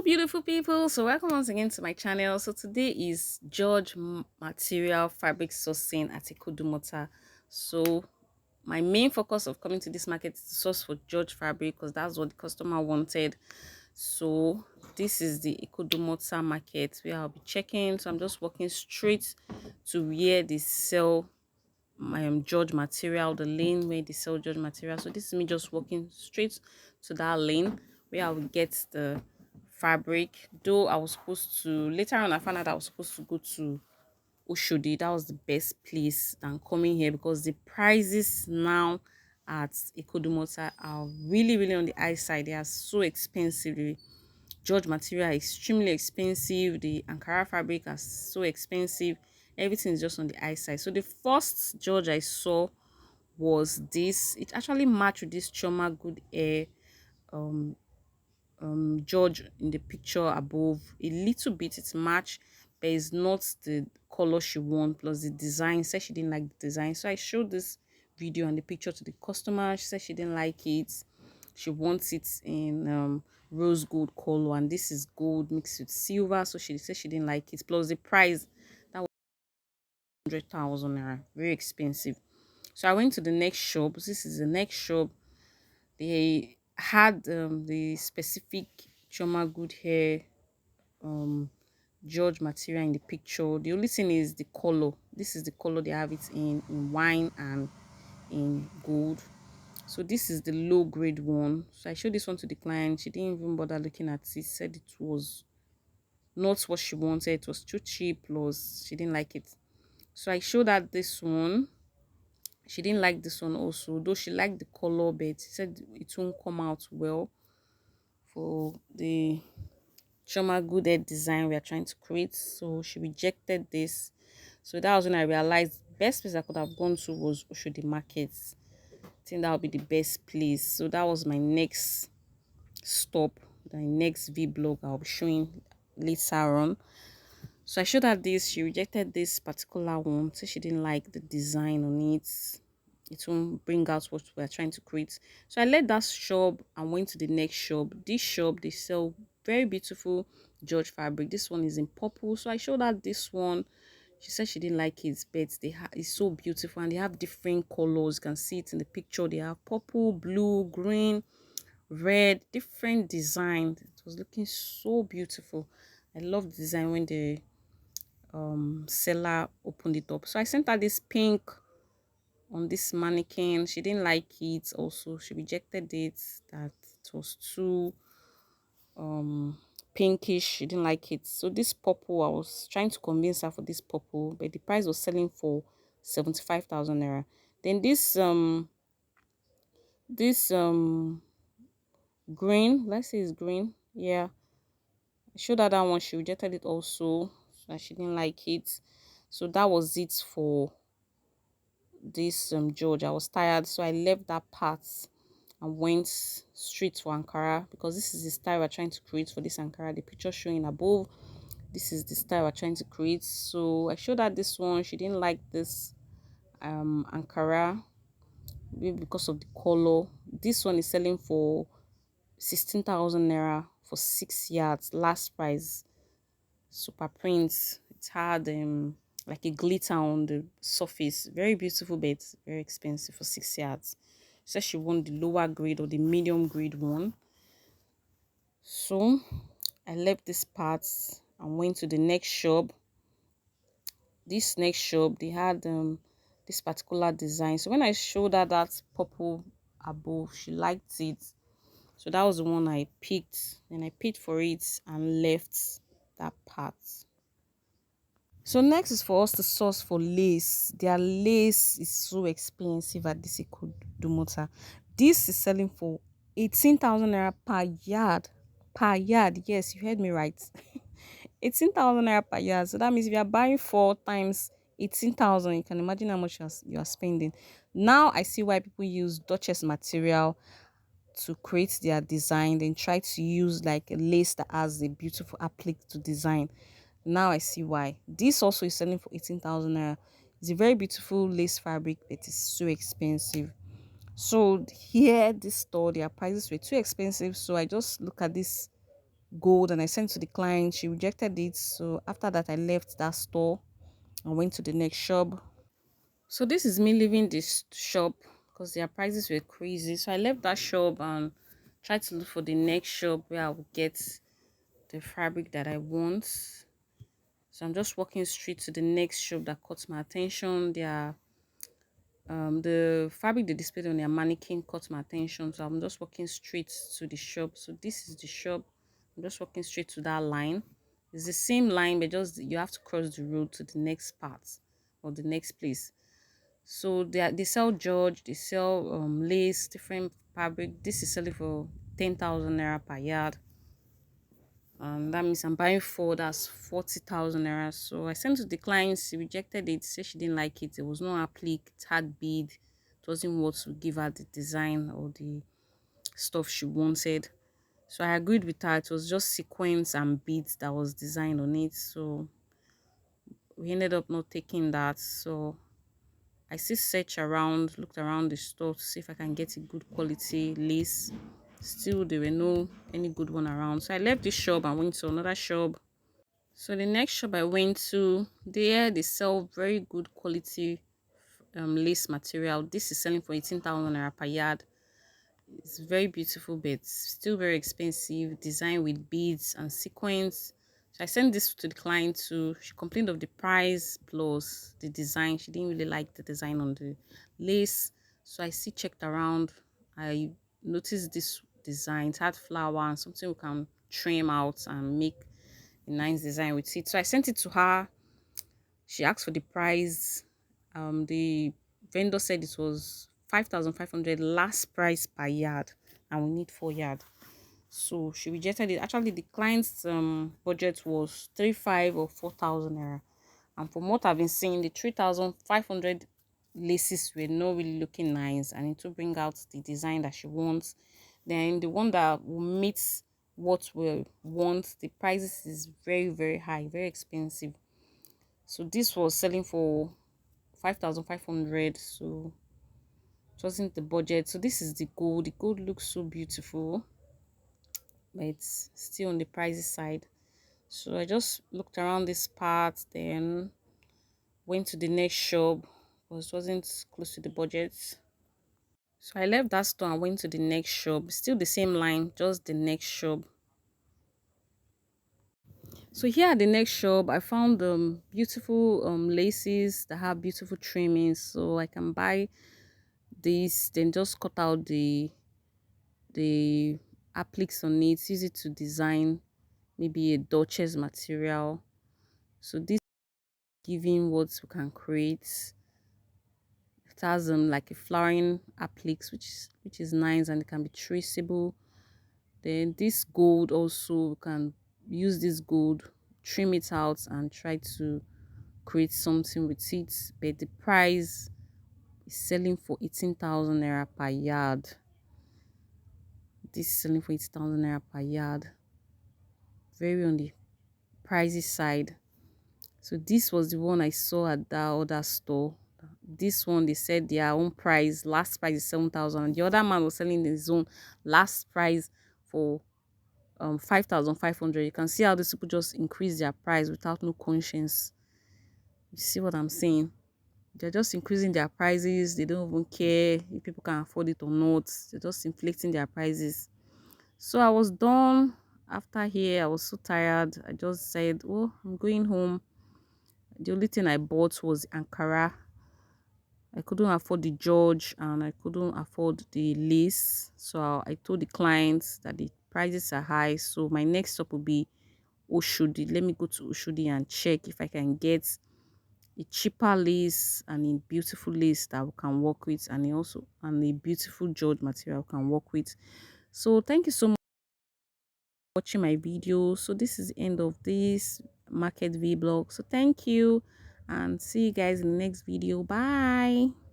beautiful people, so welcome once again to my channel. So today is George material fabric sourcing at Dumota. So my main focus of coming to this market is to source for George fabric because that's what the customer wanted. So this is the Dumota market where I'll be checking. So I'm just walking straight to where they sell my George material, the lane where they sell George material. So this is me just walking straight to that lane where I will get the fabric. Though I was supposed to, later on I found out I was supposed to go to Oshodi. That was the best place than coming here because the prices now at Ekodumota are really on the high side. They are so expensive. The George material is extremely expensive. The Ankara fabric are so expensive. Everything is just on the high side. So the first George I saw was this. It actually matched with this Choma Good Air um George in the picture above. A little bit it's matched, but it's not the color she wants. Plus the design, said she didn't like the design. So I showed this video and the picture to the customer. She said she didn't like it. She wants it in rose gold color, and this is gold mixed with silver. So she said she didn't like it. Plus the price, that was 100,000 naira, very expensive. So I went to the next shop. This is the next shop. They had the specific Choma Good Hair George material in the picture. The only thing is the color. This is the color they have it in wine and in gold. So this is the low grade one. So I showed this one to the client. She didn't even bother looking at it. Said it was not what she wanted. It was too cheap. Plus she didn't like it. So I showed her this one. She didn't like this one also, though she liked the color, but she said it won't come out well for the Choma Good Head design we are trying to create. So she rejected this. So that was when I realized best place I could have gone to was Oshodi Market. I think that would be the best place. So that was my next stop, the next vlog I'll be showing later on. So I showed her this. She rejected this particular one. So she didn't like the design on it. It won't bring out what we're trying to create. So I left that shop and went to the next shop. This shop, they sell very beautiful George fabric. This one is in purple. So I showed her this one. She said she didn't like it, but it's so beautiful and they have different colors. You can see it in the picture. They have purple, blue, green, red, different design. It was looking so beautiful. I love the design when the seller opened it up. So I sent her this pink on this mannequin. She didn't like it. Also she rejected it, that it was too pinkish. She didn't like it. So this purple, I was trying to convince her for this purple, but the price was selling for 75,000 naira. Then this green, let's say it's green, yeah, I showed her that one. She rejected it also, so she didn't like it. So that was it for this George. I was tired, so I left that part and went straight to Ankara because this is the style we're trying to create for this Ankara. The picture showing above, this is the style we're trying to create. So I showed her this one. She didn't like this Ankara, maybe because of the color. This one is selling for 16,000 naira for 6 yards. Last price, super print. It had like a glitter on the surface, very beautiful, but very expensive for 6 yards. She said she wanted the lower grade or the medium grade one. So I left this part and went to the next shop. This next shop, they had this particular design. So when I showed her that purple above, she liked it. So that was the one I picked. Then I paid for it and left that part. So next is for us to source for lace. Their lace is so expensive at this Dumota. This is selling for 18,000 naira per yard. Per yard, yes, you heard me right. 18,000 naira per yard. So that means if you are buying 4 times 18,000, you can imagine how much you are spending. Now I see why people use Duchess material to create their design, then try to use like a lace that has a beautiful applique to design. Now I see why. This also is selling for 18,000 naira. It's a very beautiful lace fabric, but it's so expensive. So here, this store, their prices were too expensive. So I just look at this gold, and I sent to the client. She rejected it. So after that, I left that store and went to the next shop. So this is me leaving this shop because their prices were crazy. So I left that shop and tried to look for the next shop where I will get the fabric that I want. So I'm just walking straight to the next shop that caught my attention. The fabric they displayed on their mannequin caught my attention. So I'm just walking straight to the shop. So this is the shop. I'm just walking straight to that line. It's the same line, but just you have to cross the road to the next part or the next place. So they sell George, they sell lace, different fabric. This is selling for 10,000 naira per yard. That means I'm buying four, that's 40,000 naira. So I sent to the client, she rejected it, said she didn't like it. There was no applique, it had bead, it wasn't what to give her the design or the stuff she wanted. So I agreed with her. It was just sequins and beads that was designed on it. So we ended up not taking that. So I still search around, looked around the store to see if I can get a good quality lace. Still, there were no any good one around. So I left this shop and went to another shop. So the next shop I went to, there they sell very good quality lace material. This is selling for 18,000 naira per yard. It's very beautiful, but still very expensive. Designed with beads and sequins. So I sent this to the client too. She complained of the price plus the design. She didn't really like the design on the lace. So I still checked around. I noticed this design. It had flower and something we can trim out and make a nice design with it. So I sent it to her. She asked for the price. The vendor said it was 5,500 last price per yard, and we need 4 yard. So she rejected it. Actually, the client's budget was 3,500 or 4,000 naira. And from what I've been seeing, the 3,500 laces were not really looking nice. I need to bring out the design that she wants. Then the one that will meet what we want, the prices is very, very high, very expensive. So this was selling for 5,500. So it wasn't the budget. So this is the gold. The gold looks so beautiful, but it's still on the pricey side. So I just looked around this part, then went to the next shop because it wasn't close to the budget. So I left that store and went to the next shop. Still the same line, just the next shop. So here at the next shop, I found beautiful laces that have beautiful trimmings. So I can buy this, then just cut out the appliques on it, use it to design maybe a Duchess material. So this giving what we can create. It has like a flowering appliques, which is nice, and it can be traceable. Then this gold also, we can use this gold, trim it out and try to create something with it. But the price is selling for 18,000 naira per yard. This is selling for 18,000 naira per yard. Very on the pricey side. So this was the one I saw at that other store. This one, they said their own price, last price is 7,000. The other man was selling his own last price for 5,500. You can see how these people just increase their price without no conscience. You see what I'm saying? They're just increasing their prices. They don't even care if people can afford it or not. They're just inflating their prices. So I was done. After here, I was so tired. I just said, oh, I'm going home. The only thing I bought was Ankara. I couldn't afford the George and I couldn't afford the lace. So I told the clients that the prices are high. So my next stop will be Oshodi. Let me go to Oshodi and check if I can get a cheaper lace and a beautiful lace that we can work with, and a beautiful George material we can work with. So thank you so much for watching my video. So this is the end of this market vlog. So thank you and see you guys in the next video. Bye.